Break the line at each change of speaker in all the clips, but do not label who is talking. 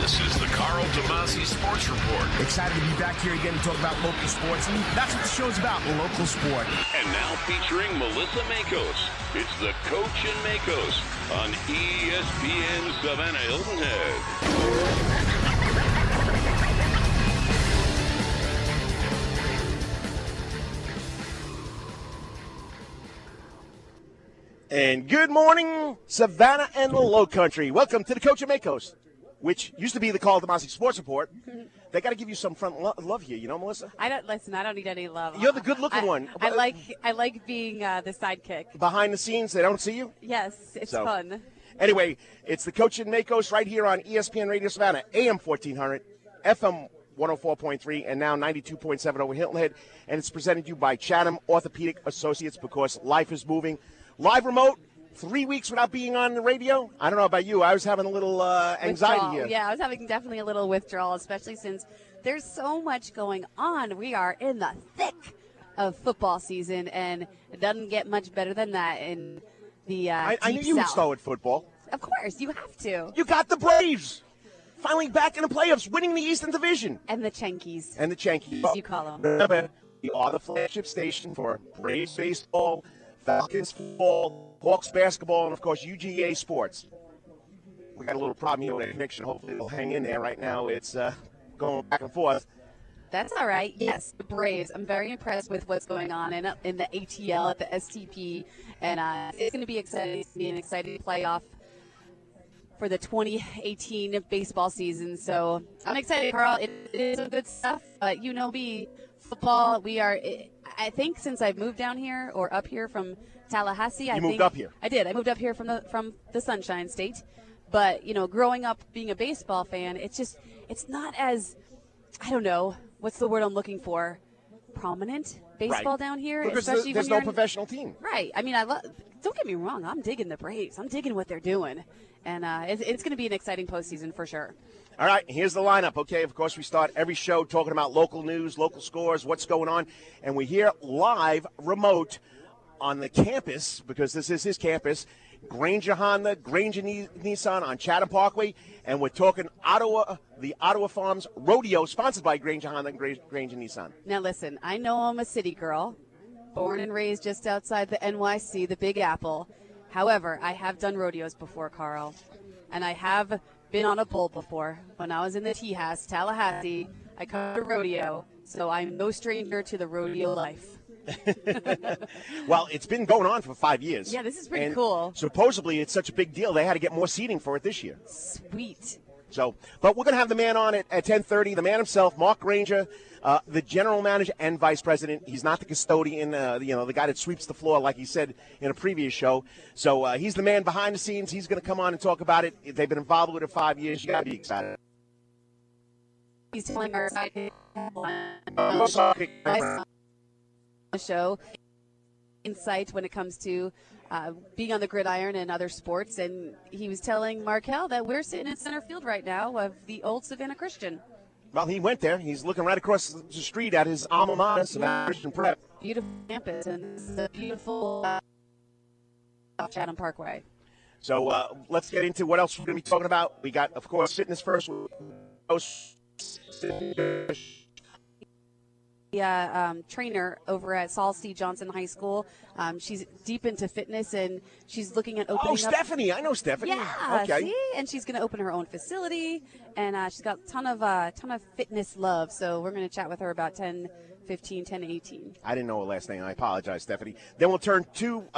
This is the Karl DeMasi Sports Report.
Excited to be back here again to talk about local sports, and that's what the show's about, local sport.
And now featuring Melissa Maikos, it's the Coach and Maikos on ESPN Savannah Hilton Head.
And good morning, Savannah and the Low Country. Welcome to the Coach and Maikos, which used to be the Karl DeMasi Sports Report. They got to give you some front love here, you know, Melissa?
I don't need any love.
You're the good-looking one.
I like being the sidekick.
Behind the scenes, they don't see you?
Yes, it's fun.
Anyway, it's the Coach and Maikos right here on ESPN Radio Savannah, AM 1400, FM 104.3, and now 92.7 over Hilton Head. And it's presented to you by Chatham Orthopedic Associates because life is moving. Live remote, 3 weeks without being on the radio. I don't know about you. I was having a little anxiety
withdrawal.
here.
Yeah, I was having definitely a little withdrawal, especially since there's so much going on. We are in the thick of football season, and it doesn't get much better than that in the
I knew you would start with football.
Of course, you have to.
You got the Braves. Finally back in the playoffs, winning the Eastern Division.
And the Chankies.
And the Chankies.
You call them.
Remember, we are the flagship station for Braves baseball, Falcons football, Hawks basketball, and, of course, UGA sports. We got a little problem here with the connection. Hopefully it'll hang in there. Right now it's going back and forth.
That's all right. Yes, the Braves. I'm very impressed with what's going on in the ATL at the STP, and it's going to be exciting. It's going to be an exciting playoff for the 2018 baseball season. So I'm excited, Karl. It is some good stuff. You know me, football. We are. I think since I've moved down here or up here from Tallahassee,
You moved up here.
I did. I moved up here from the Sunshine State. But you know, growing up being a baseball fan, it's not as, I don't know, what's the word I'm looking for? Prominent baseball
Right.
down here,
Because
especially
there's
when
no
you're
professional team.
Right. I mean, don't get me wrong. I'm digging the Braves. I'm digging what they're doing, and it's going to be an exciting postseason for sure.
All right, here's the lineup, okay? Of course, we start every show talking about local news, local scores, what's going on. And we're here live, remote, on the campus, because this is his campus, Granger Honda, Granger Nissan on Chatham Parkway. And we're talking the Ottawa Farms Rodeo, sponsored by Granger Honda and Granger Nissan.
Now, listen, I know I'm a city girl, born and raised just outside the NYC, the Big Apple. However, I have done rodeos before, Karl, and I have been on a bull before. When I was in the Tejas, Tallahassee, I covered a rodeo, so I'm no stranger to the rodeo life.
Well, it's been going on for 5 years.
Yeah, this is pretty
and
cool.
Supposedly, it's such a big deal, they had to get more seating for it this year.
Sweet.
So, but we're going to have the man on at 10:30, the man himself, Mark Granger, the general manager and vice president. He's not the custodian, the guy that sweeps the floor, like he said in a previous show. So he's the man behind the scenes. He's going to come on and talk about it. They've been involved with it 5 years. You got to be excited.
He's telling our side show insight when it comes to being on the gridiron and other sports, and he was telling Markel that we're sitting in center field right now of the old Savannah Christian.
Well, he went there. He's looking right across the street at his alma mater, Savannah Christian Prep.
Beautiful campus, and this is a beautiful Chatham Parkway.
So let's get into what else we're going to be talking about. We got, of course, Fitness First.
Trainer over at Saul C. Johnson High School. She's deep into fitness, and she's looking at opening up.
Stephanie. I know Stephanie.
Yeah,
okay.
see? And she's going to open her own facility, and she's got a ton of fitness love. So we're going to chat with her about 10:15, 10:18.
I didn't know her last name. I apologize, Stephanie. Then we'll turn to,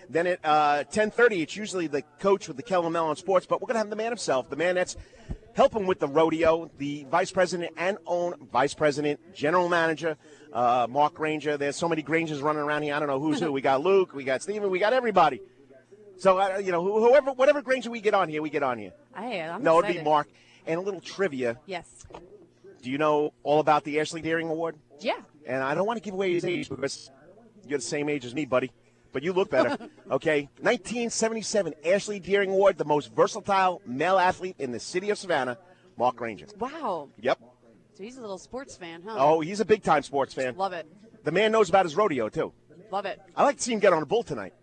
then at 10:30, it's usually the coach with the Kellen Mellon Sports, but we're going to have the man himself, the man that's helping with the rodeo, the vice president and own vice president, general manager, Mark Granger. There's so many Grangers running around here. I don't know who's who. We got Luke, we got Steven, we got everybody. So, whatever Granger we get on here, we get on here.
I'm
no,
excited.
it'd be Mark. And a little trivia.
Yes.
Do you know all about the Ashley Deering Award?
Yeah.
And I don't want to give away his age because you're the same age as me, buddy. But you look better. Okay. 1977 Ashley Deering Award, the most versatile male athlete in the city of Savannah, Mark Granger.
Wow.
Yep.
So he's a little sports fan, huh?
Oh, he's a big-time sports fan.
Love it.
The man knows about his rodeo, too.
Love it.
I like to see him get on a bull tonight.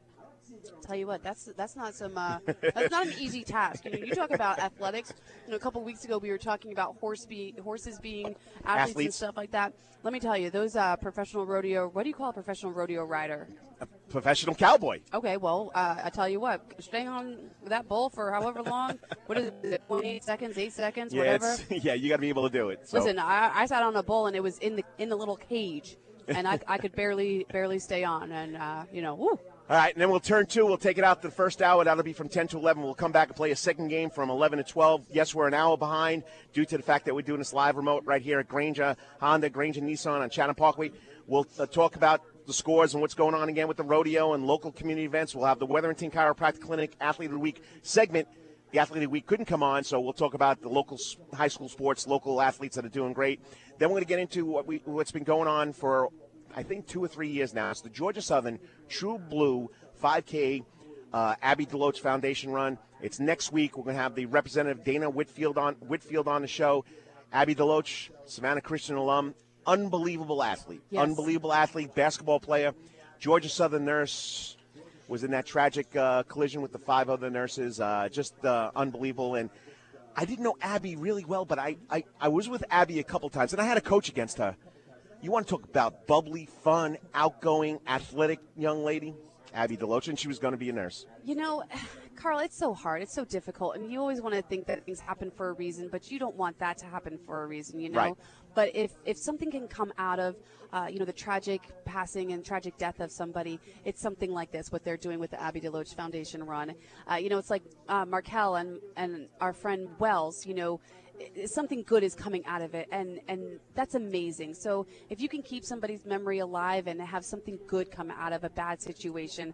Tell you what, that's not some that's not an easy task. You talk about athletics. A couple weeks ago we were talking about horses being athletes and stuff like that. Let me tell you, those professional rodeo. What do you call a professional rodeo rider?
A professional cowboy.
Okay, well, I tell you what, staying on that bull for however long. What is it? 8 seconds, 8 seconds, whatever.
Yeah, you got to be able to do it. So.
Listen, I sat on a bull and it was in the little cage, and I could barely stay on, and woo.
All right, and then we'll turn 2. We'll take it out to the first hour. That'll be from 10 to 11. We'll come back and play a second game from 11 to 12. Yes, we're an hour behind due to the fact that we're doing this live remote right here at Granger, Honda, Granger, Nissan on Chatham Parkway. We'll talk about the scores and what's going on again with the rodeo and local community events. We'll have the Wetherington Chiropractic Clinic Athlete of the Week segment. The Athlete of the Week couldn't come on, so we'll talk about the local high school sports, local athletes that are doing great. Then we're going to get into what's been going on for, I think, 2 or 3 years now. It's the Georgia Southern True Blue 5K Abby DeLoach Foundation run. It's next week. We're going to have the representative Dana Whitfield on the show. Abby DeLoach, Savannah Christian alum, unbelievable athlete.
Yes.
Unbelievable athlete, basketball player. Georgia Southern nurse, was in that tragic collision with the 5 other nurses. Just unbelievable. And I didn't know Abby really well, but I was with Abby a couple times, and I had a coach against her. You want to talk about bubbly, fun, outgoing, athletic young lady? Abby DeLoach, and she was going to be a nurse.
Carl, it's so hard. It's so difficult. And you always want to think that things happen for a reason, but you don't want that to happen for a reason,
Right.
But if something can come out of, the tragic passing and tragic death of somebody, it's something like this, what they're doing with the Abby DeLoach Foundation run. It's like Markel and our friend Wells, something good is coming out of it, and that's amazing. So if you can keep somebody's memory alive and have something good come out of a bad situation,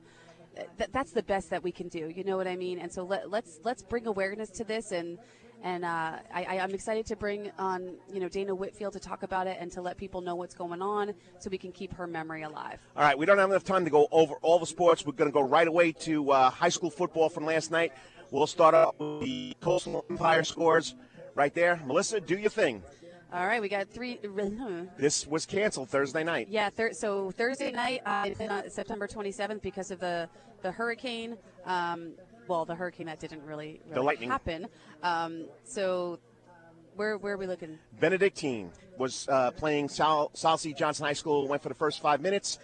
that's the best that we can do. You know what I mean? And so let's bring awareness to this, and I'm excited to bring on Dana Whitfield to talk about it and to let people know what's going on so we can keep her memory alive.
All right, we don't have enough time to go over all the sports. We're going to go right away to high school football from last night. We'll start off with the Coastal Empire scores. Right there. Melissa, do your thing.
All right, we got 3.
This was canceled Thursday night.
Yeah, so Thursday night, September 27th, because of the hurricane. The hurricane that didn't really happen. So where are we looking?
Benedictine was playing South Sea Johnson High School. Went for the first 5 minutes.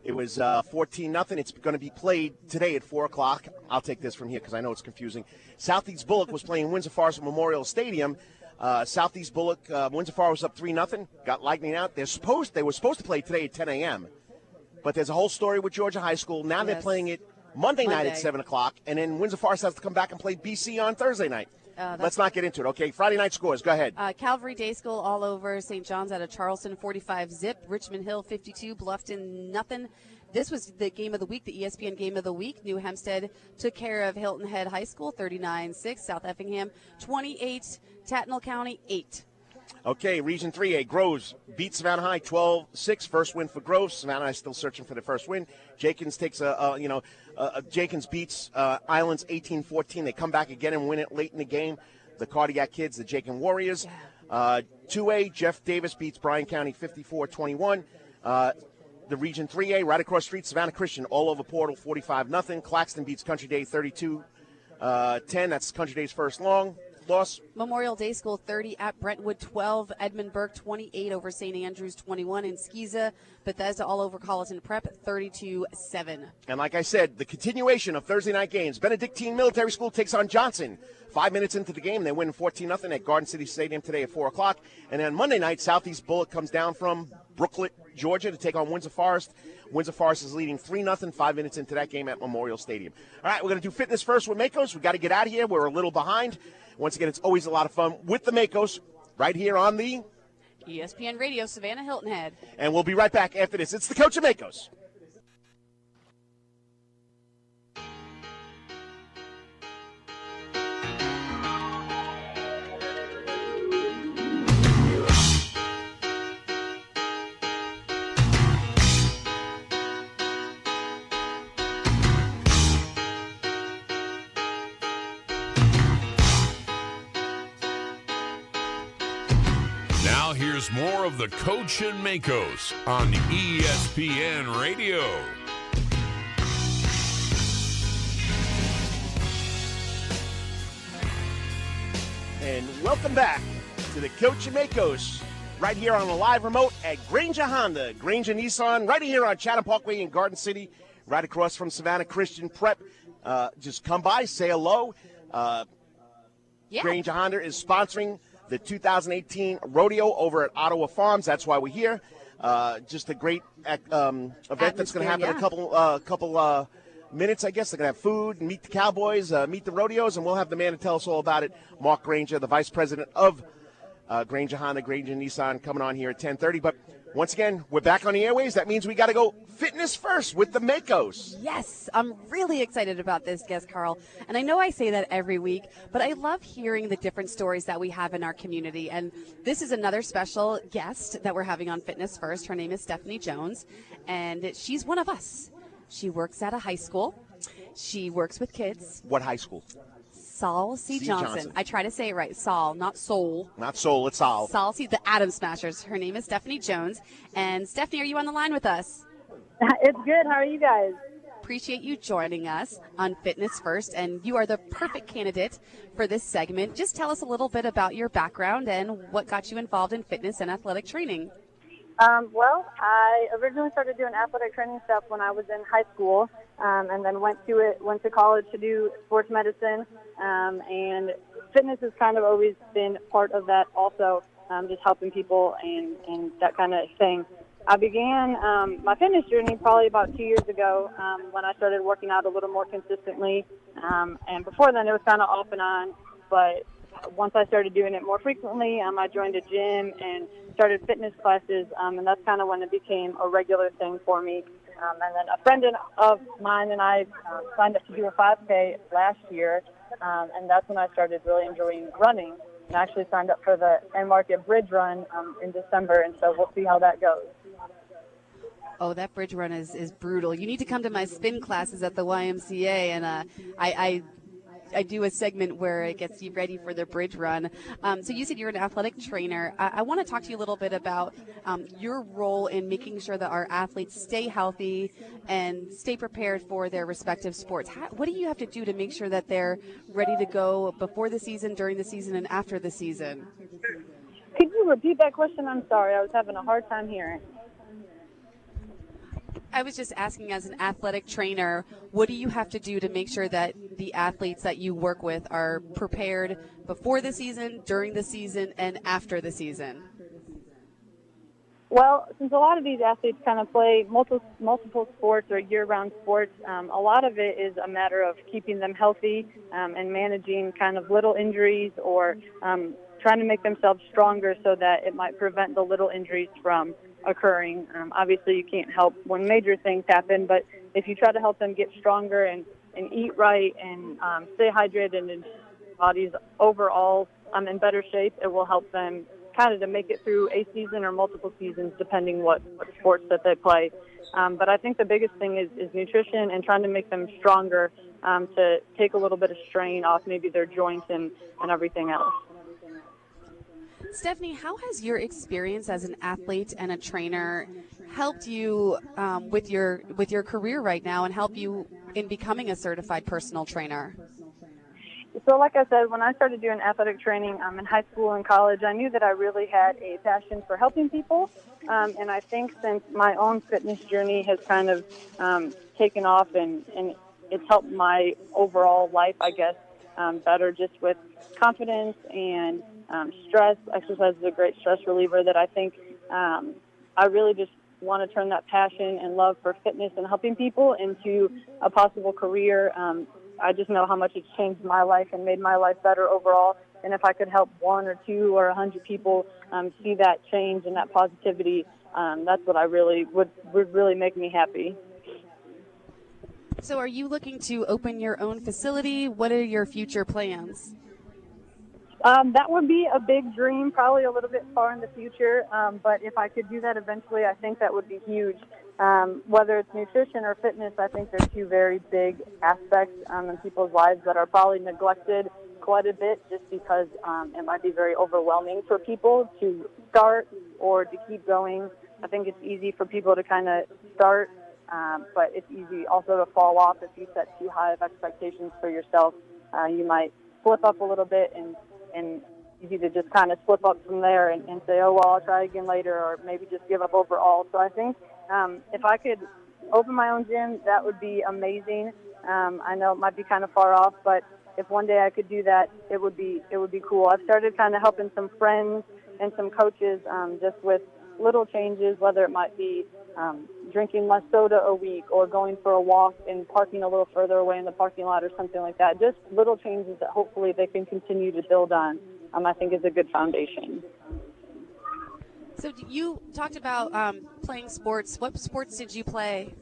It was 14-0. It's going to be played today at 4 o'clock. I'll take this from here because I know it's confusing. Southeast Bullock was playing Windsor Forest Memorial Stadium. Southeast Bullock, Windsor Forest was up 3-0. Got lightning out. They were supposed to play today at 10 a.m. But there's a whole story with Georgia High School. Now they're playing it Monday night at 7 o'clock. And then Windsor Forest has to come back and play BC on Thursday night. Let's not get into it. Okay, Friday night scores. Go ahead.
Calvary Day School all over. St. John's out of Charleston, 45-0. Richmond Hill, 52. Bluffton, nothing. This was the game of the week, the ESPN game of the week. New Hempstead took care of Hilton Head High School, 39-6. South Effingham, 28. Tattnall County, 8.
Okay, Region 3A, Groves beat Savannah High 12-6. First win for Groves. Savannah High still searching for the first win. Jenkins takes Jenkins beats Islands 18-14. They come back again and win it late in the game. The Cardiac Kids, the Jenkins Warriors. 2A, Jeff Davis beats Bryan County 54-21. The Region 3A, right across the street, Savannah Christian, all over Portal, 45-0. Claxton beats Country Day 32-10. That's Country Day's first loss.
Memorial Day School 30 at Brentwood 12. Edmund Burke 28 over St. Andrews 21. And Skeeza, Bethesda all over Colleton Prep 32-7.
And like I said, the continuation of Thursday night games. Benedictine Military School takes on Johnson. 5 minutes into the game, they win 14-0 at Garden City Stadium today at 4 o'clock. And then Monday night, Southeast Bullock comes down from Brooklet, Georgia, to take on Windsor Forest. Windsor Forest is leading 3-0 5 minutes into that game at Memorial Stadium. All right, we're going to do fitness first with Maikos. We've got to get out of here. We're a little behind. Once again, it's always a lot of fun with the Maikos right here on the
ESPN Radio, Savannah Hilton Head.
And we'll be right back after this. It's the Coach of Maikos.
Here's more of the Coach and Maikos on ESPN Radio.
And welcome back to the Coach and Maikos, right here on the live remote at Granger Honda, Granger Nissan, right here on Chatham Parkway in Garden City, right across from Savannah Christian Prep. Just come by, say hello. Granger Honda is sponsoring the 2018 rodeo over at Ottawa Farms. That's why we're here. Just a great event that's going to happen in a couple minutes, I guess. They're going to have food, meet the cowboys, meet the rodeos, and we'll have the man to tell us all about it, Mark Granger, the vice president of Granger Honda, Granger Nissan, coming on here at 10:30. But once again, we're back on the airways. That means we got to go fitness first with the Maikos.
Yes, I'm really excited about this guest, Karl. And I know I say that every week, but I love hearing the different stories that we have in our community. And this is another special guest that we're having on Fitness First. Her name is Stephanie Jones, and she's one of us. She works at a high school. She works with kids.
What high school?
Saul C. Johnson. I try to say it right. Saul, not Soul.
Not Soul, it's Saul.
Saul C. The Atom Smashers. Her name is Stephanie Jones. And Stephanie, are you on the line with us?
It's good. How are you guys?
Appreciate you joining us on Fitness First, and you are the perfect candidate for this segment. Just tell us a little bit about your background and what got you involved in fitness and athletic training.
Well, I originally started doing athletic training stuff when I was in high school, and then went to college to do sports medicine, and fitness has kind of always been part of that also, just helping people and that kind of thing. I began my fitness journey probably about 2 years ago when I started working out a little more consistently, and before then it was kind of off and on, but once I started doing it more frequently, I joined a gym and started fitness classes, and that's kind of when it became a regular thing for me. And then a friend of mine and I signed up to do a 5K last year, and that's when I started really enjoying running. And I actually signed up for the End Market Bridge Run in December, and so we'll see how that goes.
Oh, that bridge run is brutal. You need to come to my spin classes at the YMCA, and I do a segment where it gets you ready for the bridge run. So you said you're an athletic trainer. I want to talk to you a little bit about your role in making sure that our athletes stay healthy and stay prepared for their respective sports. What do you have to do to make sure that they're ready to go before the season, during the season, and after the season?
Could you repeat that question? I'm sorry. I was having a hard time hearing.
I was just asking, as an athletic trainer, what do you have to do to make sure that the athletes that you work with are prepared before the season, during the season, and after the season?
Well, since a lot of these athletes kind of play multiple sports or year-round sports, a lot of it is a matter of keeping them healthy and managing kind of little injuries or trying to make themselves stronger so that it might prevent the little injuries from occurring. Obviously, you can't help when major things happen, but if you try to help them get stronger and eat right and stay hydrated and bodies overall in better shape, it will help them kind of to make it through a season or multiple seasons, depending what sports that they play. But I think the biggest thing is nutrition and trying to make them stronger to take a little bit of strain off maybe their joints and everything else.
Stephanie, how has your experience as an athlete and a trainer helped you with your career right now and help you in becoming a certified personal trainer?
So like I said, when I started doing athletic training in high school and college, I knew that I really had a passion for helping people. And I think since my own fitness journey has kind of taken off and it's helped my overall life, I guess, better just with confidence and stress. Exercise is a great stress reliever that I think I really just want to turn that passion and love for fitness and helping people into a possible career. I just know how much it's changed my life and made my life better overall. And if I could help 1 or 2 or 100 people see that change and that positivity, that's what I really would really make me happy.
So are you looking to open your own facility? What are your future plans?
That would be a big dream, probably a little bit far in the future. But if I could do that eventually, I think that would be huge. Whether it's nutrition or fitness, I think they're 2 very big aspects in people's lives that are probably neglected quite a bit just because it might be very overwhelming for people to start or to keep going. I think it's easy for people to kind of start, but it's easy also to fall off if you set too high of expectations for yourself. You might slip up a little bit and easy to just kind of slip up from there and say, oh, well, I'll try again later, or maybe just give up overall. So I think if I could open my own gym, that would be amazing. I know it might be kind of far off, but if one day I could do that, it would be cool. I've started kind of helping some friends and some coaches just with little changes, whether it might be drinking less soda a week or going for a walk and parking a little further away in the parking lot or something like that. Just little changes that hopefully they can continue to build on, I think is a good foundation.
So you talked about playing sports. What sports did you play?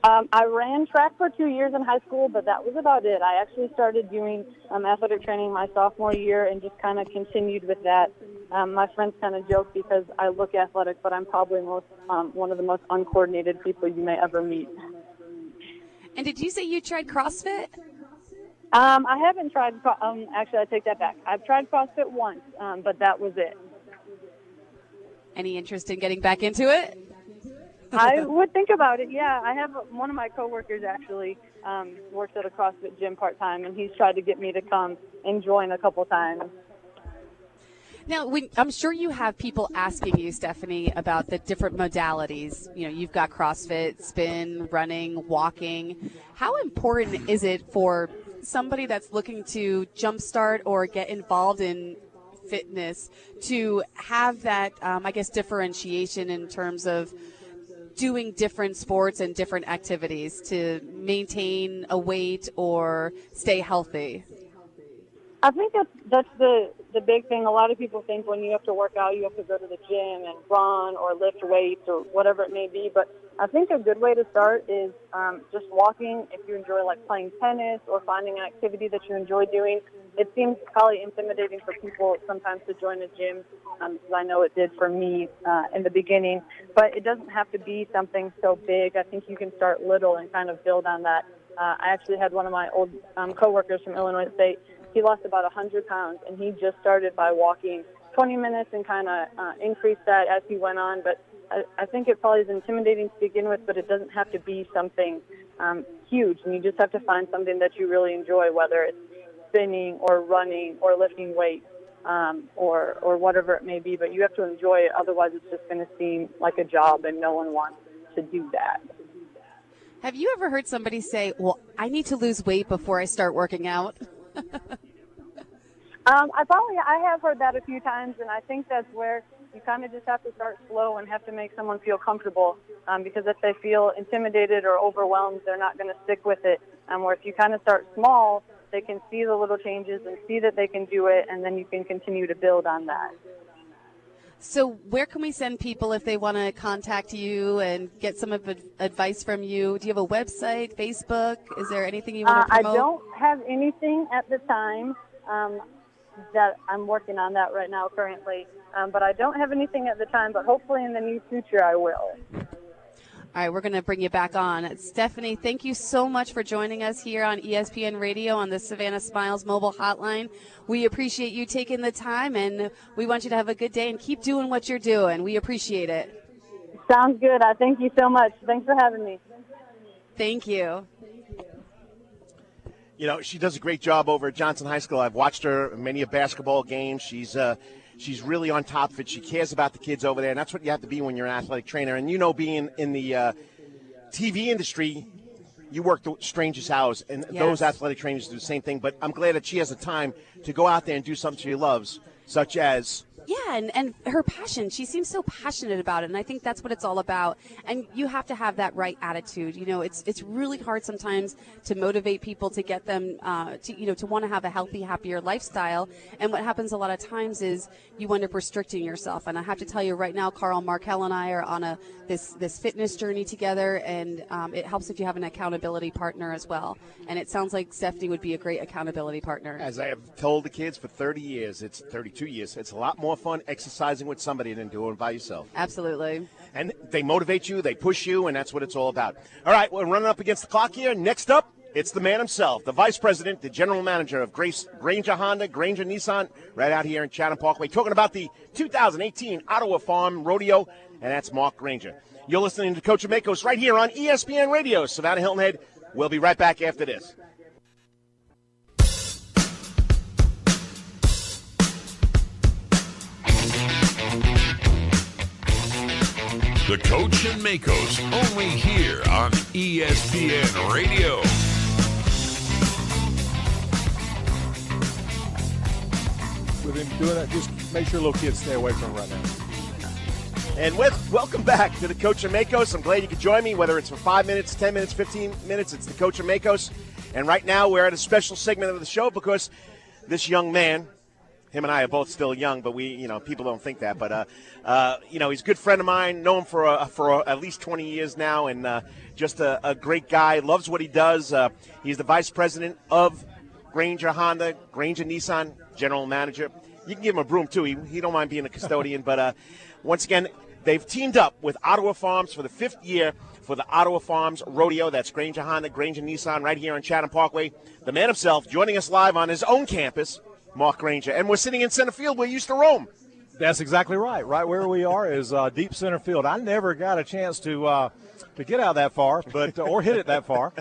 I ran track for 2 years in high school, but that was about it. I actually started doing athletic training my sophomore year and just kind of continued with that. My friends kind of joke because I look athletic, but I'm probably one of the most uncoordinated people you may ever meet.
And did you say you tried CrossFit?
I haven't tried, actually I take that back. I've tried CrossFit once, but that was it.
Any interest in getting back into it?
I would think about it, yeah. I have one of my coworkers actually works at a CrossFit gym part-time, and he's tried to get me to come and join a couple times.
Now, I'm sure you have people asking you, Stephanie, about the different modalities. You know, you've got CrossFit, spin, running, walking. How important is it for somebody that's looking to jumpstart or get involved in fitness to have that, differentiation in terms of doing different sports and different activities to maintain a weight or stay healthy?
I think that's the big thing. A lot of people think when you have to work out, you have to go to the gym and run or lift weights or whatever it may be. But I think a good way to start is just walking. If you enjoy like playing tennis or finding an activity that you enjoy doing, it seems probably intimidating for people sometimes to join a gym. I know it did for me in the beginning, but it doesn't have to be something so big. I think you can start little and kind of build on that. I actually had one of my old coworkers from Illinois State. He lost about 100 pounds, and he just started by walking 20 minutes and kind of increased that as he went on. But I think it probably is intimidating to begin with, but it doesn't have to be something huge. And you just have to find something that you really enjoy, whether it's spinning or running or lifting weights or whatever it may be. But you have to enjoy it. Otherwise, it's just going to seem like a job, and no one wants to do that.
Have you ever heard somebody say, well, I need to lose weight before I start working out?
I have heard that a few times, and I think that's where you kind of just have to start slow and have to make someone feel comfortable, because if they feel intimidated or overwhelmed, they're not going to stick with it. Where if you kind of start small, they can see the little changes and see that they can do it, and then you can continue to build on that.
So where can we send people if they want to contact you and get some advice from you? Do you have a website, Facebook? Is there anything you want to promote?
I don't have anything at the time. That I'm working on that right now currently. But I don't have anything at the time, but hopefully in the near future I will.
All right, we're going to bring you back on. Stephanie, thank you so much for joining us here on ESPN Radio on the Savannah Smiles mobile hotline. We appreciate you taking the time, and we want you to have a good day and keep doing what you're doing. We appreciate it.
Sounds good. I thank you so much. Thanks for having me.
Thank you.
You know, she does a great job over at Johnson High School. I've watched her in many a basketball game. She's really on top of it. She cares about the kids over there, and that's what you have to be when you're an athletic trainer. And you know, being in the TV industry, you work the strangest hours, and
yes,
those athletic trainers do the same thing. But I'm glad that she has the time to go out there and do something she loves, such as...
Yeah, and her passion. She seems so passionate about it, and I think that's what it's all about. And you have to have that right attitude. You know, it's really hard sometimes to motivate people to get them to want to have a healthy, happier lifestyle. And what happens a lot of times is you wind up restricting yourself. And I have to tell you right now, Carl, Markel and I are on this fitness journey together, and it helps if you have an accountability partner as well. And it sounds like Stephanie would be a great accountability partner.
As I have told the kids for 32 years, it's a lot more fun exercising with somebody than doing it by yourself.
Absolutely.
And they motivate you, they push you, and that's what it's all about. All right, we're running up against the clock here. Next up, it's the man himself, the vice president, the general manager of Granger Honda, Grainger Nissan, right out here in Chatham Parkway, talking about the 2018 Ottawa Farm Rodeo, and that's Mark Granger. You're listening to Coach Maikos right here on ESPN Radio, Savannah Hilton Head. We'll be right back after this.
The Coach and Maikos, only here on ESPN Radio.
We've been doing that. Just make sure little kids stay away from it right now.
And welcome back to the Coach and Maikos. I'm glad you could join me, whether it's for 5 minutes, 10 minutes, 15 minutes. It's the Coach and Maikos. And right now we're at a special segment of the show because this young man, him and I are both still young, but people don't think that. But, he's a good friend of mine, know him for at least 20 years now, and just a great guy, loves what he does. He's the vice president of Granger Honda, Grainger Nissan, general manager. You can give him a broom, too. He don't mind being a custodian. But once again, they've teamed up with Ottawa Farms for the 5th year for the Ottawa Farms Rodeo. That's Granger Honda, Grainger Nissan right here on Chatham Parkway. The man himself joining us live on his own campus, Mark Granger. And we're sitting in center field where we used to roam.
That's exactly right. Right where we are is deep center field. I never got a chance to get out that far, but or hit it that far.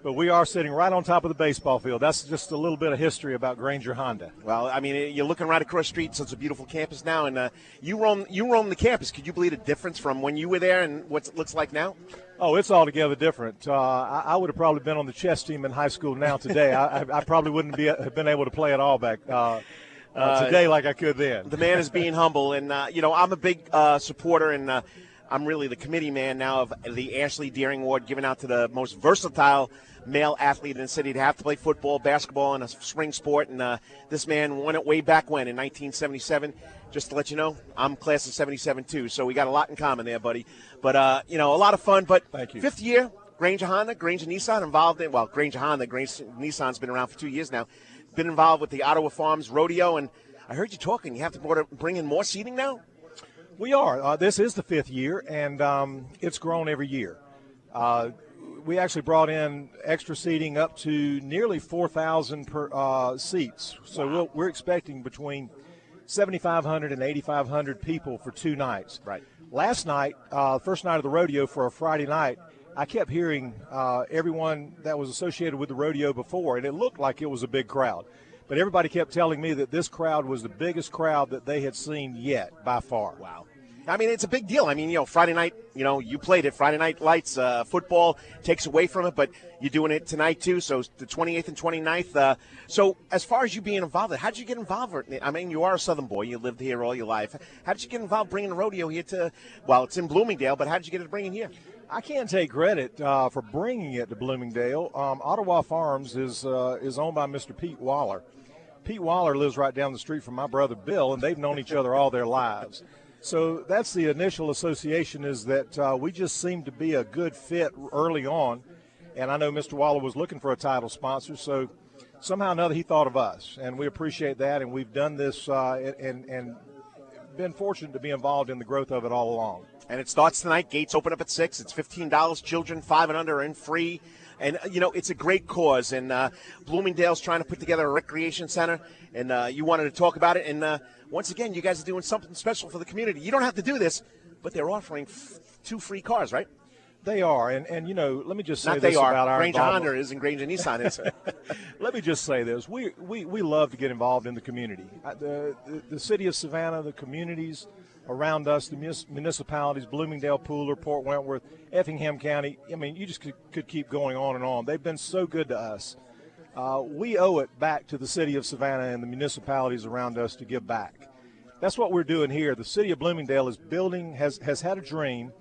But we are sitting right on top of the baseball field. That's just a little bit of history about Granger Honda.
Well, I mean, you're looking right across the street, so it's a beautiful campus now. And you roam the campus. Could you believe the difference from when you were there and what it looks like now?
Oh, it's altogether different. I would have probably been on the chess team in high school now today. I probably wouldn't have been able to play it all back today like I could then.
The man is being humble. And, I'm a big supporter, and I'm really the committee man now of the Ashley Deering Award, given out to the most versatile male athlete in the city to have to play football, basketball, and a spring sport. And this man won it way back when in 1977. Just to let you know, I'm class of 77 too, so we got a lot in common there, buddy. But, a lot of fun. But
thank you.
5th year, Granger Honda, Grainger Nissan involved in, well, Granger Honda, Grainger Nissan's been around for 2 years now. Been involved with the Ottawa Farms Rodeo, and I heard you talking. You have to bring in more seating now?
We are. This is the 5th year, and it's grown every year. We actually brought in extra seating up to nearly 4,000 per seats. So
wow.
we're expecting between 7,500 and 8,500 people for 2 nights.
Right.
Last night, first night of the rodeo for a Friday night, I kept hearing everyone that was associated with the rodeo before, and it looked like it was a big crowd. But everybody kept telling me that this crowd was the biggest crowd that they had seen yet by far.
Wow. I mean, it's a big deal. I mean, Friday night, you played it. Friday night lights, football takes away from it, but you're doing it tonight too, so the 28th and 29th. So as far as you being involved, how did you get involved? I mean, you are a Southern boy. You lived here all your life. How did you get involved bringing the rodeo here it's in Bloomingdale, but how did you get it to bring it here?
I can't take credit for bringing it to Bloomingdale. Ottawa Farms is owned by Mr. Pete Waller. Pete Waller lives right down the street from my brother Bill, and they've known each other all their lives. So that's the initial association, is that we just seemed to be a good fit early on. And I know Mr. Waller was looking for a title sponsor, so somehow or another he thought of us. And we appreciate that, and we've done this and been fortunate to be involved in the growth of it all along.
And it starts tonight. Gates open up at 6. It's $15. Children 5 and under are in free. And, it's a great cause. And Bloomingdale's trying to put together a recreation center. And you wanted to talk about it. And once again, you guys are doing something special for the community. You don't have to do this, but they're offering 2 free cars, right?
They are. And let me just say
Not
this
they are.
about our
Granger
involvement.
Honda is and Granger Nissan is.
Let me just say this. We love to get involved in the community. The city of Savannah, the communities around us, the municipalities, Bloomingdale, Pooler, Port Wentworth, Effingham County. I mean, you just could keep going on and on. They've been so good to us. We owe it back to the city of Savannah and the municipalities around us to give back. That's what we're doing here. The city of Bloomingdale has had a dream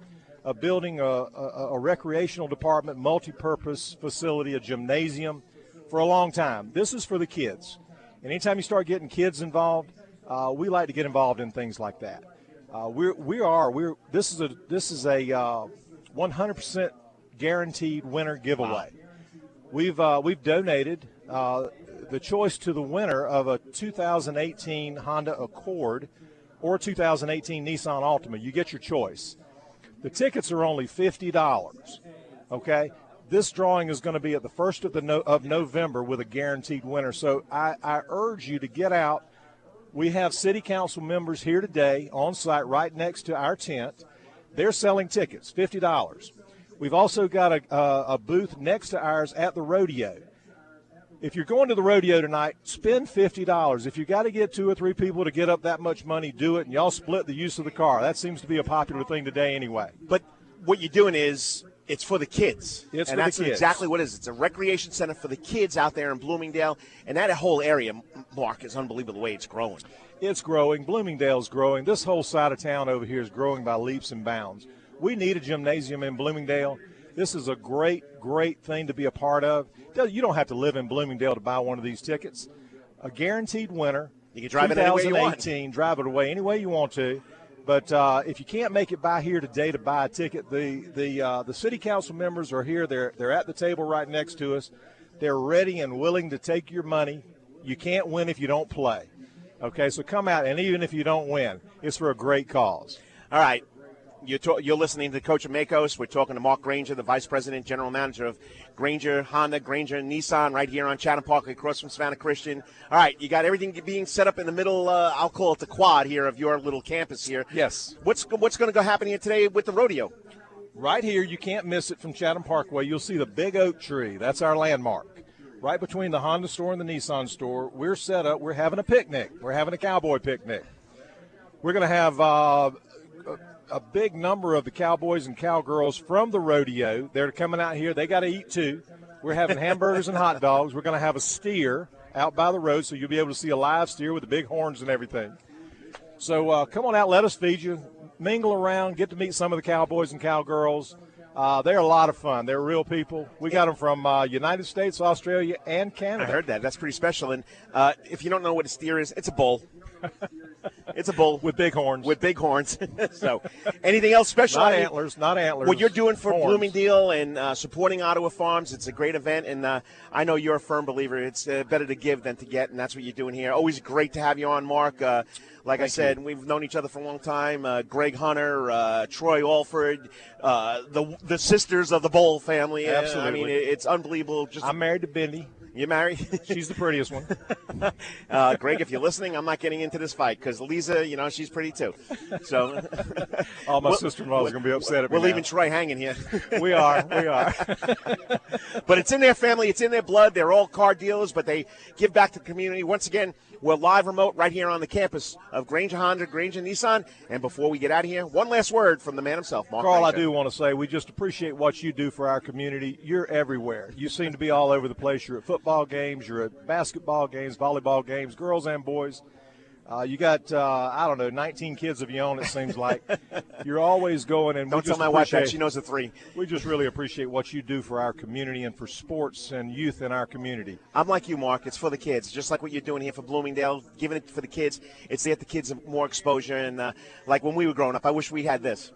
of building a recreational department, multi-purpose facility, a gymnasium for a long time. This is for the kids. And anytime you start getting kids involved, we like to get involved in things like that. This is a 100% guaranteed winner giveaway. We've donated the choice to the winner of a 2018 Honda Accord or 2018 Nissan Altima. You get your choice. The tickets are only $50. Okay, this drawing is going to be at the 1st of November with a guaranteed winner. So I urge you to get out. We have city council members here today on site right next to our tent. They're selling tickets, $50. We've also got a booth next to ours at the rodeo. If you're going to the rodeo tonight, spend $50. If you got to get 2 or 3 people to get up that much money, do it, and y'all split the use of the car. That seems to be a popular thing today anyway.
But what you're doing is it's for the kids.
It's
and
for
that's
the kids.
Exactly what it is. It's a recreation center for the kids out there in Bloomingdale. And that whole area, Mark, is unbelievable the way it's growing.
It's growing. Bloomingdale's growing. This whole side of town over here is growing by leaps and bounds. We need a gymnasium in Bloomingdale. This is a great, great thing to be a part of. You don't have to live in Bloomingdale to buy one of these tickets. A guaranteed winner.
You can drive it any way you want.
2018, drive it away any way you want to. But if you can't make it by here today to buy a ticket, the city council members are here. They're at the table right next to us. They're ready and willing to take your money. You can't win if you don't play. Okay, so come out, and even if you don't win, it's for a great cause.
All right. You're listening to Coach of Maikos. We're talking to Mark Granger, the Vice President, General Manager of Grainger, Honda, Grainger, Nissan, right here on Chatham Park, across from Savannah Christian. All right, you got everything being set up in the middle, I'll call it the quad here of your little campus here.
Yes.
What's going to go happen here today with the rodeo?
Right here, you can't miss it from Chatham Parkway. You'll see the big oak tree. That's our landmark. Right between the Honda store and the Nissan store, we're set up. We're having a picnic. We're having a cowboy picnic. We're going to have a big number of the cowboys and cowgirls from the rodeo. They're coming out here. They got to eat too. We're having hamburgers and hot dogs. We're going to have a steer out by the road, so you'll be able to see a live steer with the big horns and everything. So come on out. Let us feed you. Mingle around. Get to meet some of the cowboys and cowgirls. They're a lot of fun. They're real people. We got them from United States, Australia, and Canada.
I heard that. That's pretty special. And if you don't know what a steer is, it's a bull. It's a bull.
With big horns.
With big horns. So anything else special?
Not antlers. Not antlers.
What you're doing for
horns.
Bloomingdale and supporting Ottawa Farms, it's a great event. And I know you're a firm believer. It's better to give than to get, and that's what you're doing here. Always great to have you on, Mark. Like I said, we've known each other for a long time. Greg Hunter, Troy Alford, the sisters of the Bowl family.
Absolutely.
I mean, it's unbelievable.
I'm married to Bendy.
You married?
She's the prettiest one.
Greg, if you're listening, I'm not getting into this fight because Lisa, she's pretty too. So,
all my sister-in-laws are going to be upset at me.
We're leaving Troy hanging here.
We are.
But it's in their family. It's in their blood. They're all car dealers, but they give back to the community. Once again, we're live remote right here on the campus of Granger Honda, Granger Nissan. And before we get out of here, one last word from the man himself, Mark
Carl,
Granger.
I do want to say we just appreciate what you do for our community. You're everywhere. You seem to be all over the place. You're at football games. You're at basketball games, volleyball games, girls and boys. You got, 19 kids of your own, it seems like. You're always going. And
Don't tell my wife that. She knows the 3.
We just really appreciate what you do for our community and for sports and youth in our community.
I'm like you, Mark. It's for the kids. Just like what you're doing here for Bloomingdale, giving it for the kids. It's to get the kids more exposure. And like when we were growing up, I wish we had this.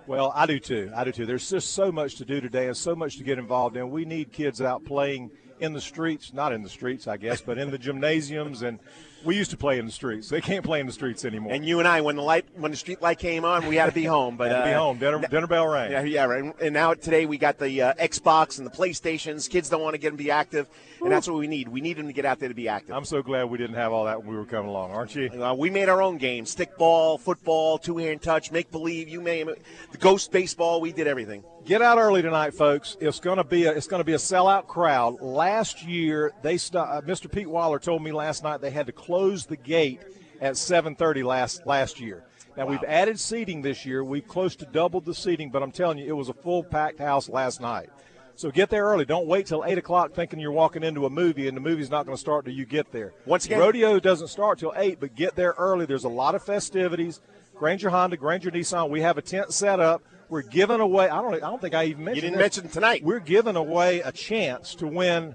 Well, I do too. There's just so much to do today and so much to get involved in. We need kids out playing in the streets, not in the streets, I guess, but in the gymnasiums. And we used to play in the streets. They can't play in the streets anymore.
And you and I, when the street light came on, we had to be home. But
had to be home. Dinner bell rang.
Yeah, right. And now today we got the Xbox and the PlayStations. Kids don't want to get them to be active, and that's what we need. We need them to get out there to be active.
I'm so glad we didn't have all that when we were coming along, aren't you?
We made our own games: stickball, football, two-hand touch, make believe. You name it. The ghost baseball. We did everything.
Get out early tonight, folks. It's going to be a sellout crowd. Last year, Mr. Pete Waller told me last night they had to close the gate at 7:30 last year. Now, We've added seating this year. We've close to doubled the seating, but I'm telling you, it was a full packed house last night. So get there early. Don't wait till 8 o'clock thinking you're walking into a movie and the movie's not going to start till you get there.
Once again,
rodeo doesn't start till 8, but get there early. There's a lot of festivities. Granger Honda, Granger Nissan. We have a tent set up. We're giving away. I don't think I even mentioned.
You didn't mention tonight.
We're giving away a chance to win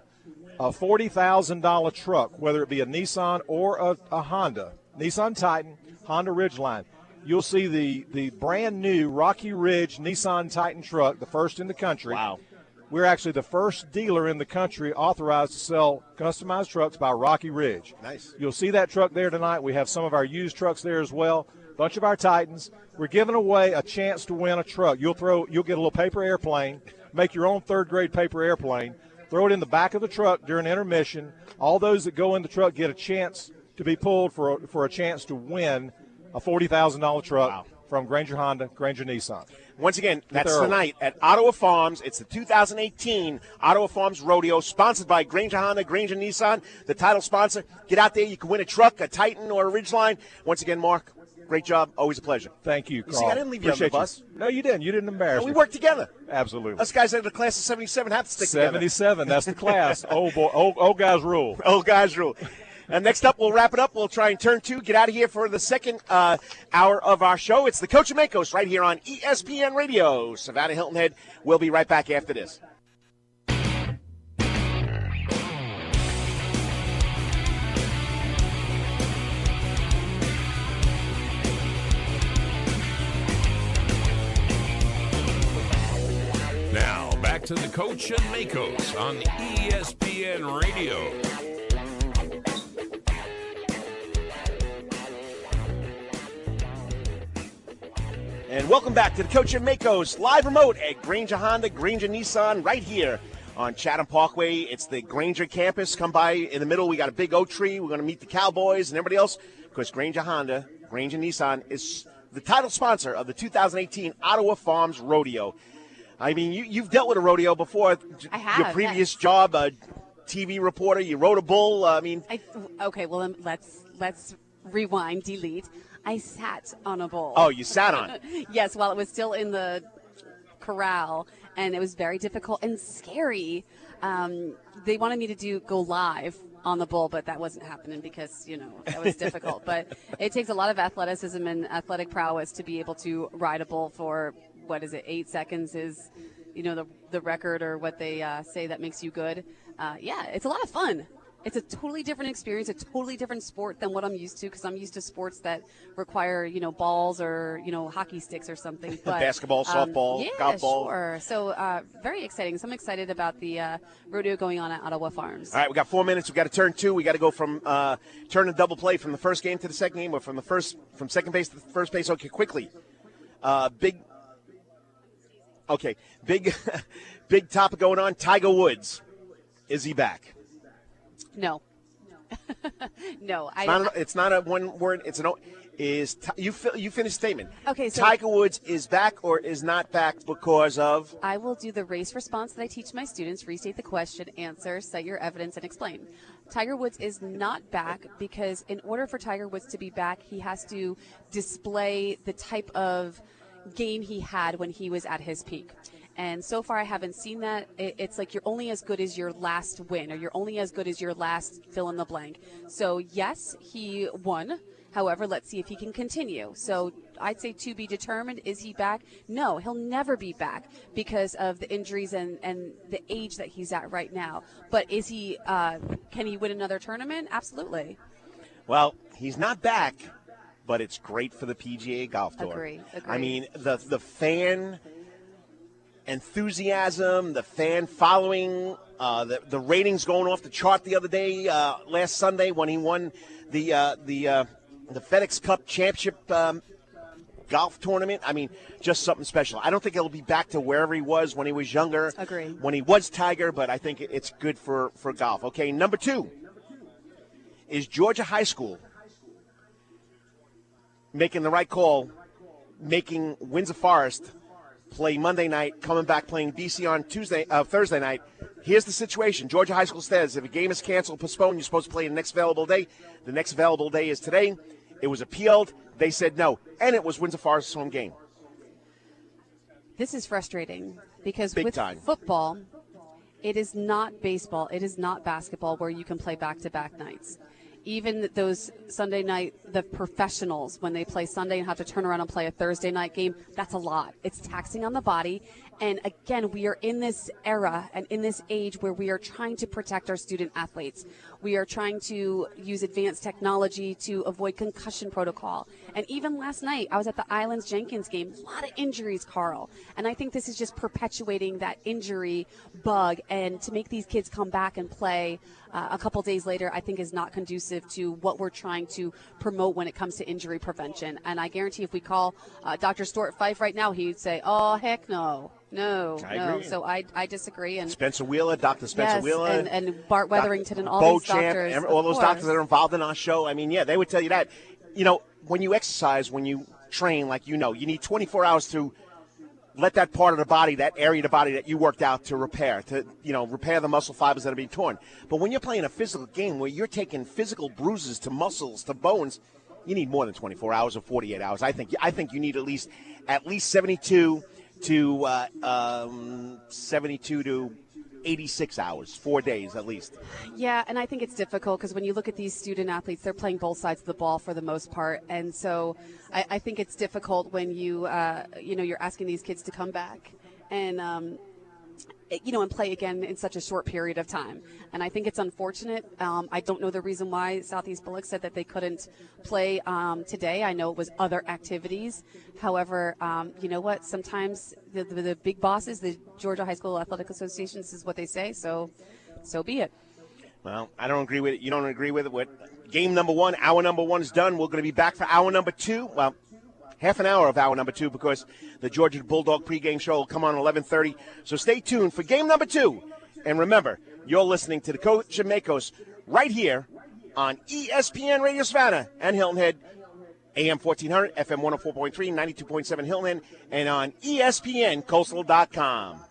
a $40,000 truck, whether it be a Nissan or a Honda, Nissan Titan, Honda Ridgeline. You'll see the brand new Rocky Ridge Nissan Titan truck, the first in the country.
Wow.
We're actually the first dealer in the country authorized to sell customized trucks by Rocky Ridge.
Nice.
You'll see that truck there tonight. We have some of our used trucks there as well. A bunch of our Titans. We're giving away a chance to win a truck. You'll get a little paper airplane, make your own third-grade paper airplane, throw it in the back of the truck during intermission. All those that go in the truck get a chance to be pulled for a chance to win a $40,000 truck from Granger Honda, Granger Nissan.
Once again, that's
early.
tonight at Ottawa Farms. It's the 2018 Ottawa Farms Rodeo, sponsored by Granger Honda, Granger Nissan, the title sponsor. Get out there. You can win a truck, a Titan, or a Ridgeline. Once again, Mark, great job. Always a pleasure.
Thank you, Carl.
See, I didn't leave you on the bus.
No, you didn't. You didn't embarrass
We
me.
worked together.
Absolutely.
Us guys out of the class of 77 have to stick together.
77, that's the class. Oh, boy. Old guys rule.
Old guys rule. And next up, we'll wrap it up. We'll try and turn two. Get out of here for the second hour of our show. It's the Coach of Maikos right here on ESPN Radio. Savannah Hilton Head. We'll be right back after this.
Now, back to the Coach and Maikos on ESPN Radio.
And welcome back to the Coach and Maikos live remote at Granger Honda, Granger Nissan, right here on Chatham Parkway. It's the Granger campus. Come by in the middle. We got a big oak tree. We're going to meet the Cowboys and everybody else because Granger Honda, Granger Nissan is the title sponsor of the 2018 Ottawa Farms Rodeo. I mean, you've dealt with a rodeo before.
I have.
Your previous job, a TV reporter. You rode a bull.
Okay, well, then let's rewind, delete. I sat on a bull.
Oh, you sat on it.
Yes, while it was still in the corral, and it was very difficult and scary. They wanted me to go live on the bull, but that wasn't happening because, that was difficult. But it takes a lot of athleticism and athletic prowess to be able to ride a bull for, 8 seconds is, the record or what they say that makes you good. It's a lot of fun. It's a totally different experience, a totally different sport than what I'm used to because I'm used to sports that require, balls or, hockey sticks or something. But,
basketball, softball, golf ball.
Sure. So very exciting. So I'm excited about the rodeo going on at Ottawa Farms.
All right, we got 4 minutes. We got to turn two. We got to go from turn and double play from the first game to the second game, or from second base to the first base. Okay, quickly. Big topic going on. Tiger Woods, is he back?
No. No.
It's not a one word. It's an. You finish statement.
Okay. So
Tiger Woods is back or is not back because of.
I will do the race response that I teach my students. Restate the question, answer, cite your evidence, and explain. Tiger Woods is not back because in order for Tiger Woods to be back, he has to display the type of game he had when he was at his peak. And so far, I haven't seen that. It's like you're only as good as your last win, or you're only as good as your last fill in the blank. So, yes, he won. However, let's see if he can continue. So I'd say to be determined. Is he back? No, he'll never be back because of the injuries and the age that he's at right now. But is he? Can he win another tournament? Absolutely.
Well, he's not back, but it's great for the PGA Golf Tour.
Agree.
I mean, the fan enthusiasm, the fan following, the ratings going off the chart the other day, last Sunday when he won the FedEx Cup Championship golf tournament. I mean, just something special. I don't think he'll be back to wherever he was when he was younger.
Agree.
When he was Tiger, but I think it's good for golf. Okay, number two is Georgia High School making the right call, making Windsor Forest play Monday night, coming back playing BC on Thursday night. Here's the situation. Georgia High School says if a game is canceled, postponed, you're supposed to play the next available day. The next available day is today. It was appealed. They said no, and it was Windsor Forest's home game.
This is frustrating because
Big
with
time.
football, it is not baseball, it is not basketball where you can play back-to-back nights. Even those Sunday night, the professionals, when they play Sunday and have to turn around and play a Thursday night game, that's a lot. It's taxing on the body. And again, we are in this era and in this age where we are trying to protect our student athletes. We are trying to use advanced technology to avoid concussion protocol. And even last night, I was at the Islands-Jenkins game. A lot of injuries, Carl. And I think this is just perpetuating that injury bug. And to make these kids come back and play a couple days later, I think is not conducive to what we're trying to promote when it comes to injury prevention. And I guarantee if we call Dr. Stuart Fife right now, he'd say, oh, heck no. No. So I disagree. And
Spencer Wheeler, Dr. Spencer Wheeler.
And Bart Wetherington and all
Bo
these doctors.
Champ, all those doctors that are involved in our show. I mean, yeah, they would tell you that. You know, when you exercise, when you train, like you need 24 hours to let that part of the body, that area of the body that you worked out to repair the muscle fibers that are being torn. But when you're playing a physical game where you're taking physical bruises to muscles to bones, you need more than 24 hours or 48 hours. I think you need at least 72 to 86 hours, 4 days at least.
Yeah, and I think it's difficult because when you look at these student athletes, they're playing both sides of the ball for the most part, and so I think it's difficult when you're asking these kids to come back and and play again in such a short period of time. And I think it's unfortunate. I don't know the reason why Southeast Bullock said that they couldn't play today. I know it was other activities. However, you know what? Sometimes the big bosses, the Georgia High School Athletic Association, this is what they say. So be it.
Well, I don't agree with it. You don't agree with it. Game number one, hour number one is done. We're going to be back for hour number two. Well, half an hour of hour number two because the Georgia Bulldog pregame show will come on 11:30. So stay tuned for game number two. And remember, you're listening to the Coach and Maikos right here on ESPN Radio Savannah and Hilton Head, AM 1400, FM 104.3, 92.7 Hilton Head, and on ESPNCoastal.com.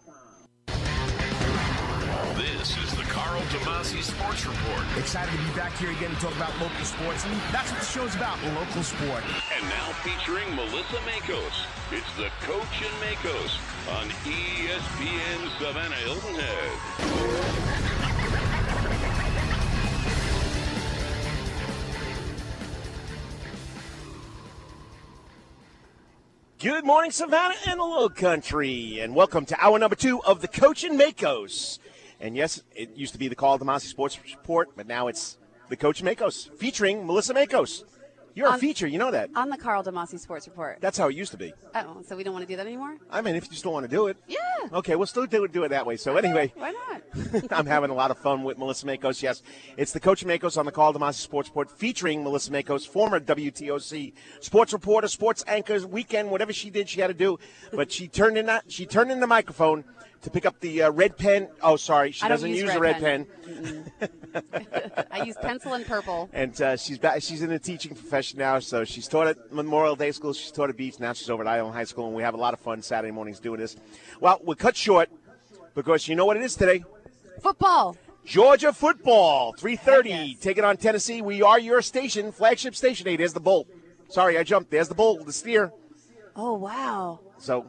This is the Karl DeMasi Sports Report.
Excited to be back here again to talk about local sports, and that's what the show's about, local sport.
And now featuring Melissa Maikos, it's the Coach and Maikos on ESPN Savannah Hilton Head.
Good morning, Savannah and the Low Country, and welcome to hour number two of the Coach and Maikos. And yes, it used to be the Karl DeMasi Sports Report, but now it's the Coach and Maikos, featuring Melissa Maikos. You're a feature, you know that.
On the Karl DeMasi Sports Report.
That's how it used to be.
Oh, so we don't want to do that anymore?
I mean, if you still want to do it.
Yeah.
Okay, we'll still do it that way. So anyway.
Why not?
I'm having a lot of fun with Melissa Maikos. Yes, it's the Coach and Maikos on the Karl DeMasi Sports Report, featuring Melissa Maikos, former WTOC sports reporter, sports anchor, weekend, whatever she did, she had to do. But she turned in the microphone to pick up the red pen. Oh, sorry, she doesn't use a red pen.
I use pencil and purple.
And she's back. She's in the teaching profession now. So she's taught at Memorial Day School. She's taught at Beach. Now she's over at Island High School, and we have a lot of fun Saturday mornings doing this. Well, we're cut short because you know what it is today.
Football.
Georgia football, 3:30.
Yes.
Take it on Tennessee. We are your station, flagship station. Hey, there's the bull. Sorry, I jumped. There's the bull, the steer.
Oh, wow.
So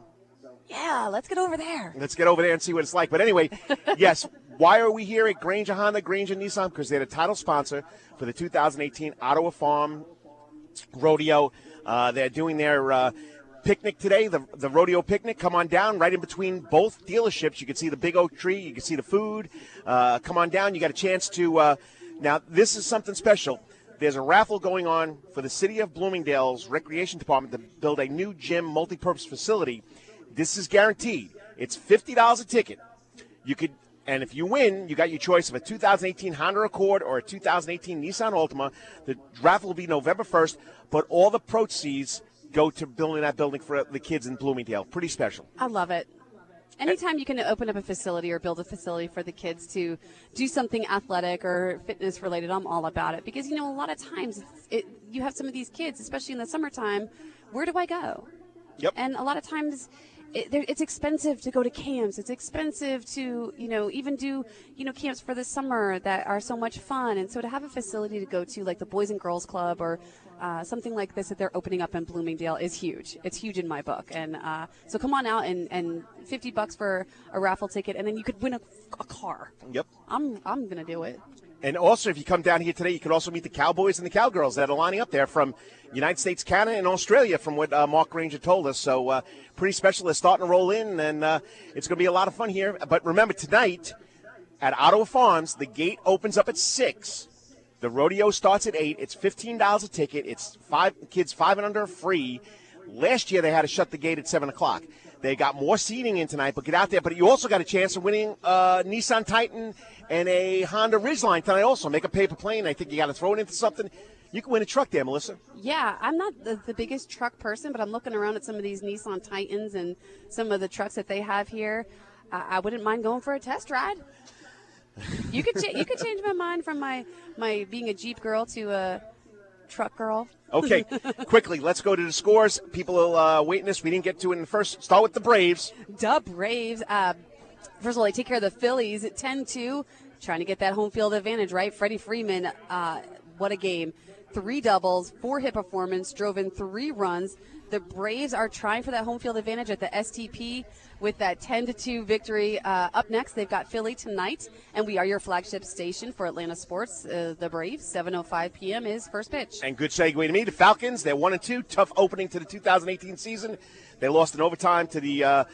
yeah, let's get over there.
let's get over there and see what it's like. But anyway, yes, why are we here at Granger Honda, Granger Nissan? Because they're the title sponsor for the 2018 Ottawa Farm Rodeo. They're doing their picnic today, the rodeo picnic. Come on down, right in between both dealerships. You can see the big oak tree. You can see the food. Come on down. You got a chance to now, this is something special. There's a raffle going on for the City of Bloomingdale's Recreation Department to build a new gym multi-purpose facility. This is guaranteed. It's $50 a ticket. You could, and if you win, you got your choice of a 2018 Honda Accord or a 2018 Nissan Altima. The raffle will be November 1st, but all the proceeds go to building that building for the kids in Bloomingdale. Pretty special.
I love it. Anytime you can open up a facility or build a facility for the kids to do something athletic or fitness related, I'm all about it. Because, a lot of times you have some of these kids, especially in the summertime, where do I go?
Yep.
And a lot of times it's expensive to go to camps. It's expensive to, even do, camps for the summer that are so much fun. And so to have a facility to go to, like the Boys and Girls Club or something like this that they're opening up in Bloomingdale is huge. It's huge in my book. And so come on out and $50 for a raffle ticket, and then you could win a car.
Yep.
I'm going to do it.
And also, if you come down here today, you could also meet the Cowboys and the Cowgirls that are lining up there from United States, Canada, and Australia, from what Mark Granger told us. So pretty special. They're starting to roll in, and it's going to be a lot of fun here. But remember, tonight at Ottawa Farms, the gate opens up at 6. The rodeo starts at 8. It's $15 a ticket. It's kids 5 and under are free. Last year, they had to shut the gate at 7 o'clock. They got more seating in tonight, but get out there. But you also got a chance of winning a Nissan Titan and a Honda Ridgeline tonight also. Make a paper plane. I think you got to throw it into something. You can win a truck there, Melissa.
Yeah, I'm not the biggest truck person, but I'm looking around at some of these Nissan Titans and some of the trucks that they have here. I wouldn't mind going for a test ride. You could change my mind from my being a Jeep girl to truck girl.
Okay, quickly, let's go to the scores. People are waiting this. We didn't get to it in the first. Start with the Braves.
The Braves. First of all, they take care of the Phillies at 10-2, trying to get that home field advantage, right? Freddie Freeman, what a game. 3 doubles, 4 hit performance, drove in 3 runs. The Braves are trying for that home field advantage at the STP with that 10-2 victory. Up next, they've got Philly tonight, and we are your flagship station for Atlanta sports. The Braves, 7:05 p.m. is first pitch.
And good segue to me. The Falcons, they're 1-2. Tough opening to the 2018 season. They lost in overtime to the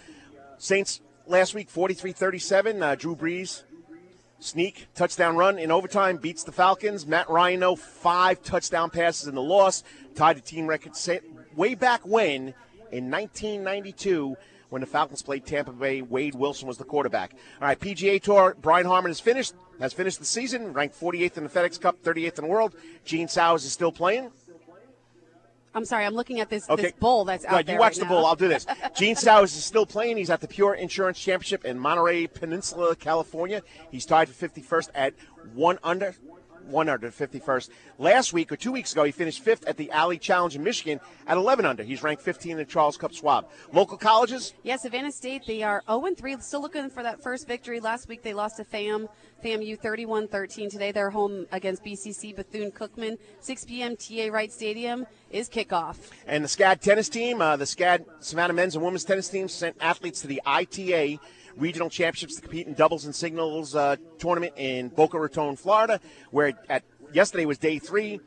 Saints last week, 43-37. Drew Brees, sneak, touchdown run in overtime, beats the Falcons. Matt Ryan, though, 5 touchdown passes in the loss. Tied the team record way back when, in 1992, when the Falcons played Tampa Bay. Wade Wilson was the quarterback. All right, PGA Tour, Brian Harmon has finished the season, ranked 48th in the FedEx Cup, 38th in the world. Gene Sowers is still playing.
I'm sorry, I'm looking at this bowl that's out there.
You watch
right
the bowl.
now.
I'll do this. Gene Sowers is still playing. He's at the Pure Insurance Championship in Monterey Peninsula, California. He's tied for 51st at 1 under 51st. Last week or 2 weeks ago, he finished 5th at the Alley Challenge in Michigan at 11 under. He's ranked 15 in the Charles Cup Schwab. Local colleges?
Yeah, Savannah State, they are 0-3, still looking for that first victory. Last week they lost to FAMU 31-13. Today they're home against BCC Bethune-Cookman. 6 p.m. TA Wright Stadium is kickoff.
And the SCAD tennis team, the SCAD Savannah men's and women's tennis teams sent athletes to the ITA regional championships to compete in doubles and singles tournament in Boca Raton, Florida, where yesterday was day 3.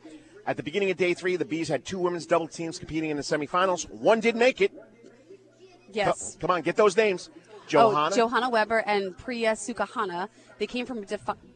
At the beginning of day 3, the Bees had 2 women's double teams competing in the semifinals. One did make it.
Yes.
Come on, get those names.
Johanna Weber and Priya Sukahana. They came from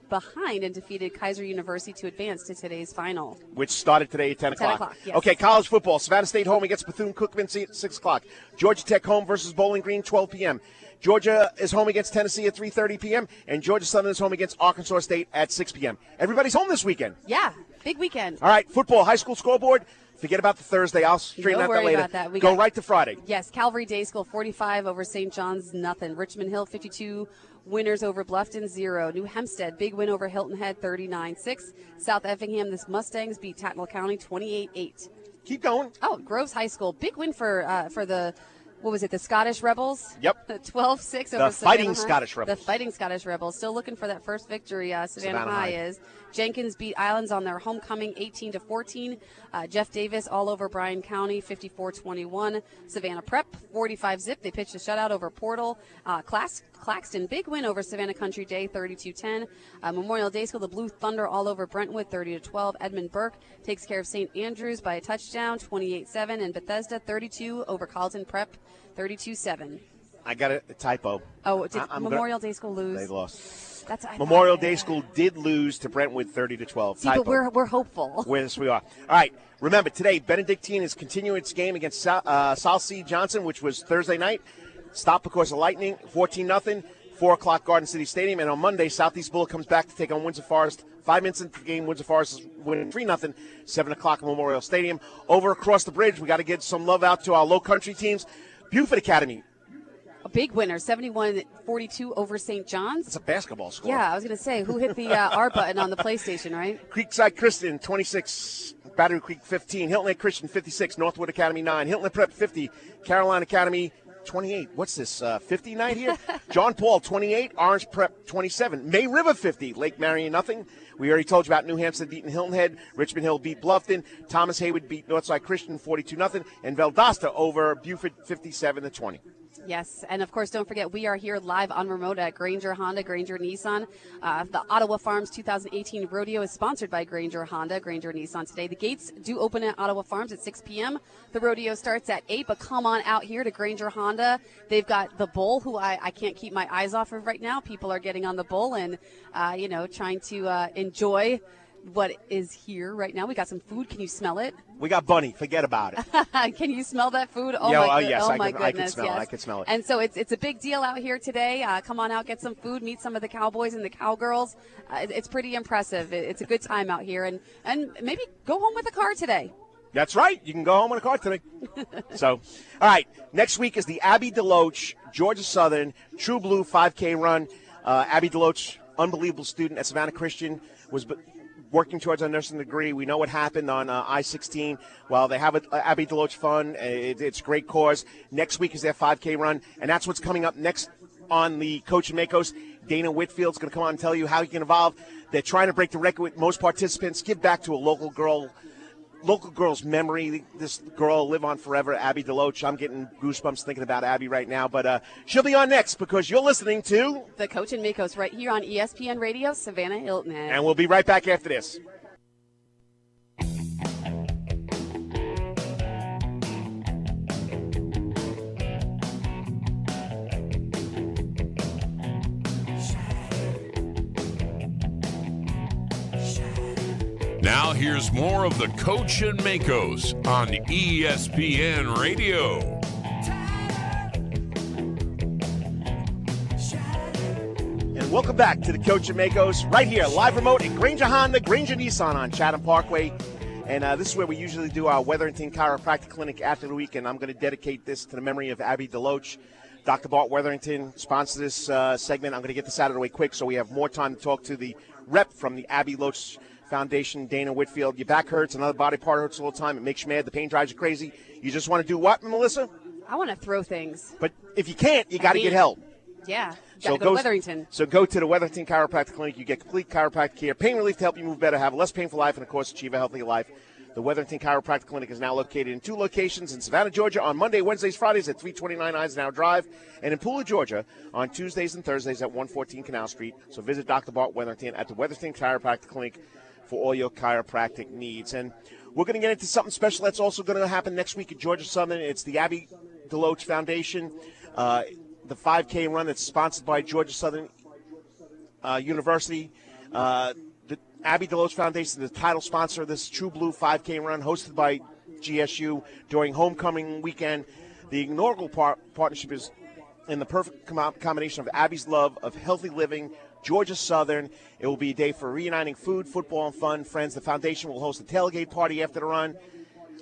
behind and defeated Kaiser University to advance to today's final.
Which started today at 10 o'clock.
10 o'clock, yes.
Okay, college football. Savannah State home against Bethune-Cookman at 6 o'clock. Georgia Tech home versus Bowling Green, 12 p.m. Georgia is home against Tennessee at 3:30 p.m. And Georgia Southern is home against Arkansas State at 6 p.m. Everybody's home this weekend.
Yeah, big weekend.
All right, football, high school scoreboard. Forget about the Thursday. I'll straighten
Don't
out that
worry
later.
about that.
Go right to Friday.
Yes, Calvary Day School 45 over St. John's, nothing. Richmond Hill 52 winners over Bluffton, 0. New Hempstead, big win over Hilton Head, 39-6. South Effingham, the Mustangs beat Tattnall County, 28-8.
Keep going.
Oh, Groves High School, big win for the. What was it, the Scottish Rebels?
Yep.
12-6 over
the Fighting
Savannah
Scottish Rebels.
The Fighting Scottish Rebels. Still looking for that first victory. Savannah High is. Jenkins beat Islands on their homecoming 18-14. Jeff Davis all over Bryan County 54-21. Savannah Prep 45-zip. They pitched a shutout over Portal. Claxton, big win over Savannah Country Day 32-10. Memorial Day School, the Blue Thunder all over Brentwood 30-12. Edmund Burke takes care of St. Andrews by a touchdown 28-7. And Bethesda 32 over Carlton Prep 32-7.
I got a typo.
Oh, did Memorial Day School lose?
They lost.
Memorial
Day School did lose to Brentwood 30-12.
See, but we're hopeful.
Yes, we are. All right. Remember, today, Benedictine is continuing its game against South C. Johnson, which was Thursday night. Stopped because of lightning, 14-0, 4 o'clock Garden City Stadium. And on Monday, Southeast Bullock comes back to take on Windsor Forest. 5 minutes into the game, Windsor Forest is winning 3-0, 7 o'clock Memorial Stadium. Over across the bridge, we got to get some love out to our low country teams. Buford Academy.
A big winner, 71-42 over St. John's.
It's a basketball score.
Yeah, I was going to say, who hit the R button on the PlayStation, right?
Creekside Christian, 26. Battery Creek, 15. Hilton Head Christian, 56. Northwood Academy, 9. Hilton Head Prep, 50. Caroline Academy, 28. What's this, 50 night here? John Paul, 28. Orange Prep, 27. May River, 50. Lake Marion, nothing. We already told you about New Hampshire beating Hilton Head. Richmond Hill beat Bluffton. Thomas Haywood beat Northside Christian, 42-0. And Valdosta over Buford, 57-20.
Yes, and of course, don't forget, we are here live on remote at Granger Honda, Granger Nissan. The Ottawa Farms 2018 Rodeo is sponsored by Granger Honda, Granger Nissan today. The gates do open at Ottawa Farms at 6 p.m. The rodeo starts at 8, but come on out here to Granger Honda. They've got the bull, who I can't keep my eyes off of right now. People are getting on the bull and, trying to enjoy what is here right now. We got some food. Can you smell it?
We got Bunny. Forget about it.
Can you smell that food? Oh,
yes,
my goodness.
I can smell it. I can smell it.
And so it's a big deal out here today. Come on out, get some food, meet some of the cowboys and the cowgirls. It's pretty impressive. It's a good time out here. And maybe go home with a car today.
That's right. You can go home in a car today. So, all right. Next week is the Abby DeLoach, Georgia Southern, True Blue 5K run. Abby DeLoach, unbelievable student at Savannah Christian, was working towards a nursing degree. We know what happened on I-16. Well, they have Abby DeLoach Fund. It's a great cause. Next week is their 5K run, and that's what's coming up next on the Coach and Maikos. Dana Whitfield's going to come on and tell you how you can evolve. They're trying to break the record with most participants. Give back to a local girl's memory. This girl will live on forever, Abby DeLoach. I'm getting goosebumps thinking about Abby right now, but she'll be on next because you're listening to
The Coach and Maikos right here on ESPN Radio, Savannah Hilton Head.
And we'll be right back after this.
Now here's more of the Coach and Maikos on ESPN Radio.
And welcome back to the Coach and Maikos right here, live remote at Granger Honda, Granger Nissan on Chatham Parkway. And this is where we usually do our Wetherington Chiropractic Clinic after the week, and I'm going to dedicate this to the memory of Abby DeLoach. Dr. Bart Wetherington sponsored this segment. I'm going to get this out of the way quick so we have more time to talk to the rep from the Abby DeLoach Foundation, Dana Whitfield. Your back hurts, another body part hurts all the time. It makes you mad. The pain drives you crazy. You just want to do what, Melissa?
I want to throw things.
But if you can't, you got to get help.
Yeah, got to go to Wetherington.
So go to the Wetherington Chiropractic Clinic. You get complete chiropractic care, pain relief to help you move better, have a less painful life, and, of course, achieve a healthier life. The Wetherington Chiropractic Clinic is now located in 2 locations in Savannah, Georgia on Monday, Wednesdays, Fridays at 329 Eisenhower Drive, and in Pooler, Georgia on Tuesdays and Thursdays at 114 Canal Street. So visit Dr. Bart Wetherington at the Wetherington Chiropractic Clinic for all your chiropractic needs. And we're going to get into something special that's also going to happen next week at Georgia Southern. It's the Abby DeLoach Foundation, the 5K run that's sponsored by Georgia Southern University. The Abby DeLoach Foundation is the title sponsor of this True Blue 5K run hosted by GSU during homecoming weekend. The inaugural partnership is in the perfect combination of Abby's love of healthy living, Georgia Southern. It will be a day for reuniting food, football, and fun. Friends, the foundation will host a tailgate party after the run.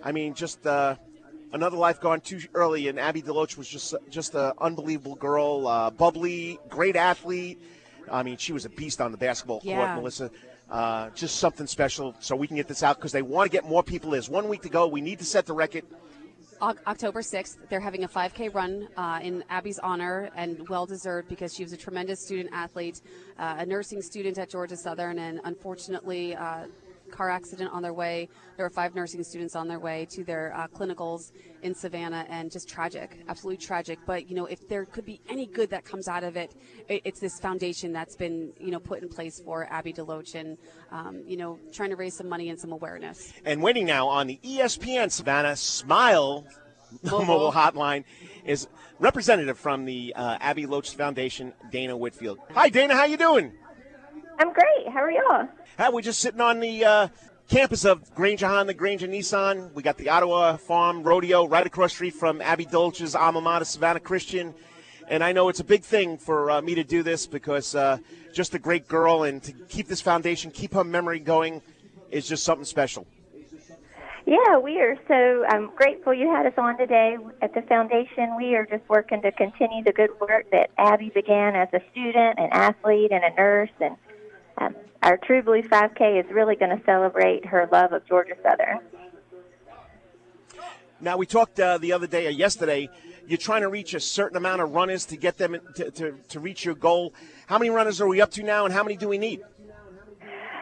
I mean, just another life gone too early, and Abby DeLoach was just an unbelievable girl, bubbly, great athlete. I mean, she was a beast on the basketball court, Melissa. Just something special, so we can get this out because they want to get more people. There's 1 week to go. We need to set the record.
October 6th, they're having a 5K run in Abby's honor, and well-deserved because she was a tremendous student athlete, a nursing student at Georgia Southern, and unfortunately, car accident on their way. There were 5 nursing students on their way to their clinicals in Savannah, and just tragic, absolutely tragic. But, you know, if there could be any good that comes out of it, it's this foundation that's been, you know, put in place for Abby DeLoach and, you know, trying to raise some money and some awareness.
And waiting now on the ESPN Savannah Smile mobile hotline is representative from the Abby DeLoach Foundation, Dana Whitfield. Hi, Dana. How you doing?
I'm great. How are y'all?
We're just sitting on the campus of Granger Honda, Granger Nissan. We got the Ottawa Farm Rodeo right across the street from Abby DeLoach's alma mater, Savannah Christian. And I know it's a big thing for me to do this because just a great girl, and to keep this foundation, keep her memory going is just something special.
Yeah, we are so grateful you had us on today at the foundation. We are just working to continue the good work that Abby began as a student, an athlete, and a nurse. And our True Blue 5K is really going to celebrate her love of Georgia Southern.
Now, we talked the other day or yesterday, you're trying to reach a certain amount of runners to get them to reach your goal. How many runners are we up to now, and how many do we need?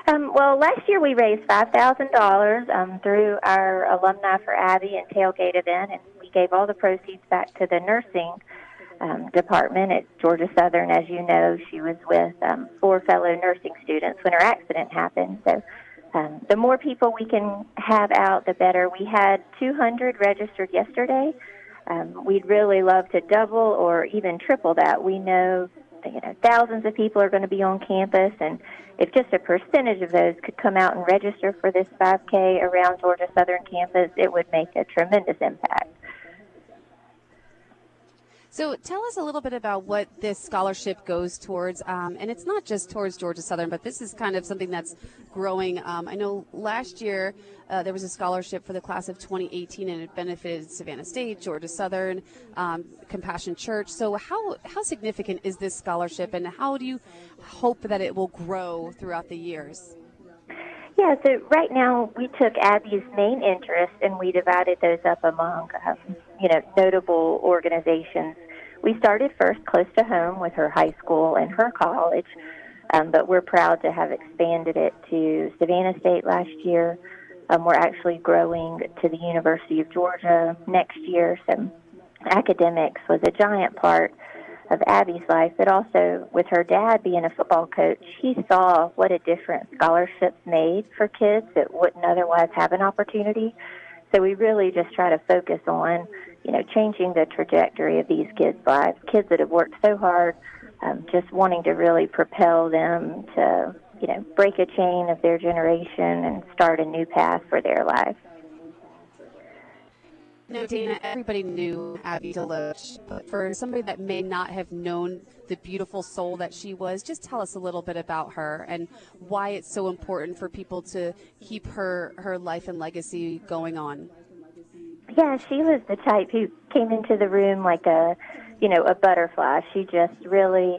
Well, last year we raised $5,000 through our Alumni for Abby and Tailgate event, and we gave all the proceeds back to the nursing department at Georgia Southern. As you know, she was with 4 fellow nursing students when her accident happened. So the more people we can have out, the better. We had 200 registered yesterday. We'd really love to double or even triple that. We know, thousands of people are going to be on campus, and if just a percentage of those could come out and register for this 5K around Georgia Southern campus, it would make a tremendous impact.
So tell us a little bit about what this scholarship goes towards, and it's not just towards Georgia Southern, but this is kind of something that's growing. I know last year there was a scholarship for the class of 2018, and it benefited Savannah State, Georgia Southern, Compassion Church. So how significant is this scholarship, and how do you hope that it will grow throughout the years?
Yeah, so right now we took Abby's main interest and we divided those up among, notable organizations. We started first close to home with her high school and her college, but we're proud to have expanded it to Savannah State last year. We're actually growing to the University of Georgia next year. So academics was a giant part of Abby's life, but also with her dad being a football coach, he saw what a difference scholarships made for kids that wouldn't otherwise have an opportunity. So we really just try to focus on, changing the trajectory of these kids' lives, kids that have worked so hard, just wanting to really propel them to, break a chain of their generation and start a new path for their life.
Dana, everybody knew Abby DeLoach, but for somebody that may not have known the beautiful soul that she was, just tell us a little bit about her and why it's so important for people to keep her life and legacy going on.
Yeah, she was the type who came into the room like a butterfly. She just really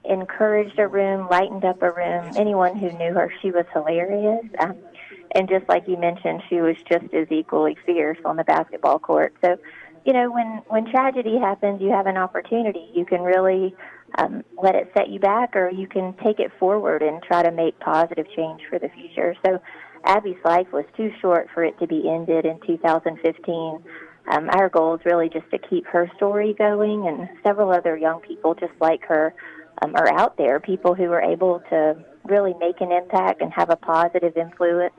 encouraged a room, lightened up a room. Anyone who knew her, she was hilarious. And just like you mentioned, she was just as equally fierce on the basketball court. So, when tragedy happens, you have an opportunity. You can really let it set you back, or you can take it forward and try to make positive change for the future. So Abby's life was too short for it to be ended in 2015. Our goal is really just to keep her story going, and several other young people just like her are out there, people who are able to really make an impact and have a positive influence.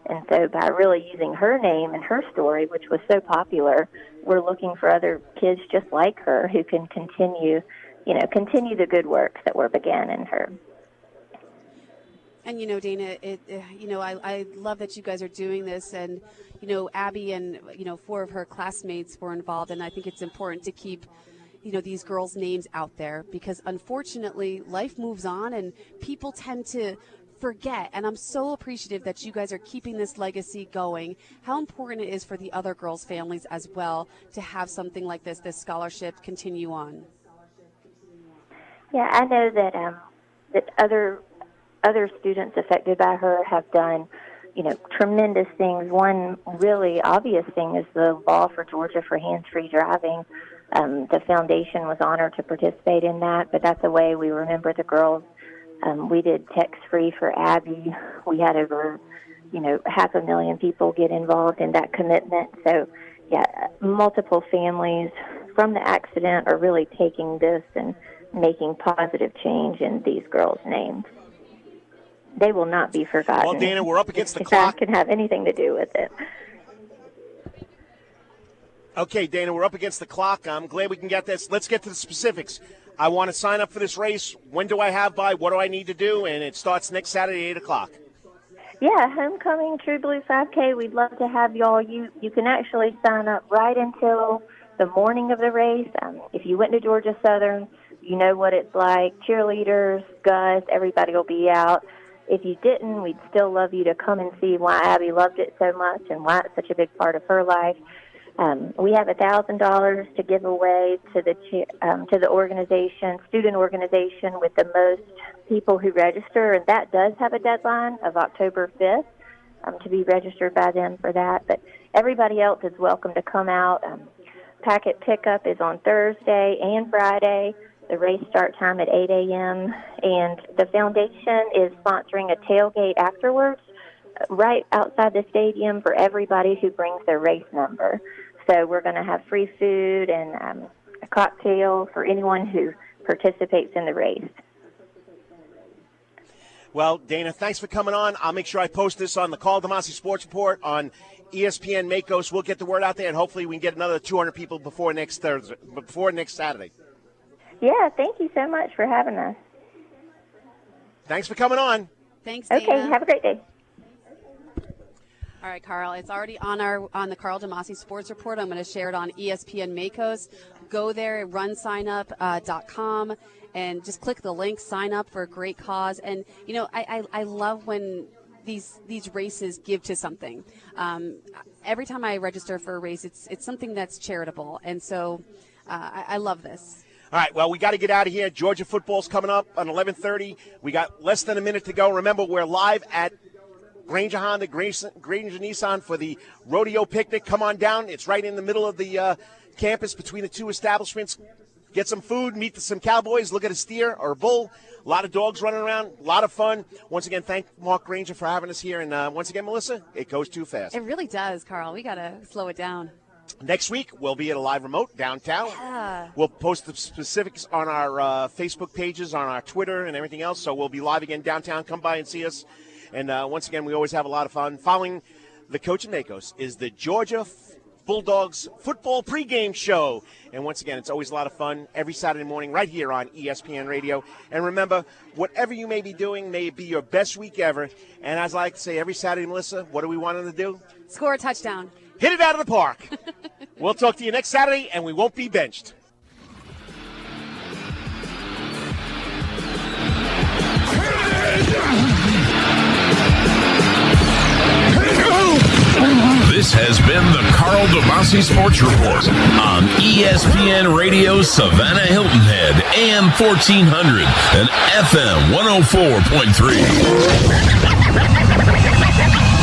And so by really using her name and her story, which was so popular, we're looking for other kids just like her who can continue the good works that were began in her.
And, Dana, I love that you guys are doing this. And, Abby and, 4 of her classmates were involved. And I think it's important to keep, these girls' names out there because, unfortunately, life moves on and people tend to forget. And I'm so appreciative that you guys are keeping this legacy going. How important it is for the other girls' families as well to have something like this scholarship continue on.
Yeah, I know that other students affected by her have done, tremendous things. One really obvious thing is the law for Georgia for hands-free driving. The foundation was honored to participate in that, but that's a way we remember the girls. We did text-free for Abby. We had over, 500,000 people get involved in that commitment. So, yeah, multiple families from the accident are really taking this and making positive change in these girls' names. They will not be forgotten.
Well, Dana, we're up against the
if
clock.
That can have anything to do with it.
Okay, Dana, we're up against the clock. I'm glad we can get this. Let's get to the specifics. I want to sign up for this race. When do I have by? What do I need to do? And it starts next Saturday, 8 o'clock.
Yeah, Homecoming True Blue 5K. We'd love to have y'all. You can actually sign up right until the morning of the race. If you went to Georgia Southern, you know what it's like. Cheerleaders, Gus, everybody will be out. If you didn't, we'd still love you to come and see why Abby loved it so much and why it's such a big part of her life. We have $1,000 to give away to the organization, student organization with the most people who register, and that does have a deadline of October 5th to be registered by them for that. But everybody else is welcome to come out. Packet pickup is on Thursday and Friday. The race start time at 8 a.m. And the foundation is sponsoring a tailgate afterwards right outside the stadium for everybody who brings their race number. So we're going to have free food and a cocktail for anyone who participates in the race.
Well, Dana, thanks for coming on. I'll make sure I post this on the Karl DeMasi Sports Report on ESPN Maikos. We'll get the word out there, and hopefully we can get another 200 people before next Saturday.
Yeah, thank you so much for having us.
Thanks for coming on.
Thanks, Dana.
Okay, have a great day.
All right, Karl, it's already on the Karl DeMasi Sports Report. I'm going to share it on ESPN Maikos. Go there at runsignup.com and just click the link, sign up for a great cause. And, I love when these races give to something. Every time I register for a race, it's something that's charitable. And so I love this.
All right, well, we got to get out of here. Georgia football's coming up on 11:30. We got less than a minute to go. Remember, we're live at Granger Honda, Granger Nissan for the rodeo picnic. Come on down. It's right in the middle of the campus between the two establishments. Get some food, meet some cowboys, look at a steer or a bull. A lot of dogs running around, a lot of fun. Once again, thank Mark Granger for having us here. And once again, Melissa, it goes too fast.
It really does, Carl. We got to slow it down.
Next week, we'll be at a live remote downtown.
Yeah.
We'll post the specifics on our Facebook pages, on our Twitter, and everything else. So we'll be live again downtown. Come by and see us. And once again, we always have a lot of fun. Following the Coach and Maikos is the Georgia Bulldogs football pregame show. And once again, it's always a lot of fun every Saturday morning right here on ESPN Radio. And remember, whatever you may be doing, may it be your best week ever. And as I like to say every Saturday, Melissa, what do we want them to do?
Score a touchdown.
Hit it out of the park. We'll talk to you next Saturday, and we won't be benched.
This has been the Karl DeMasi Sports Report on ESPN Radio Savannah Hilton Head, AM 1400 and FM 104.3.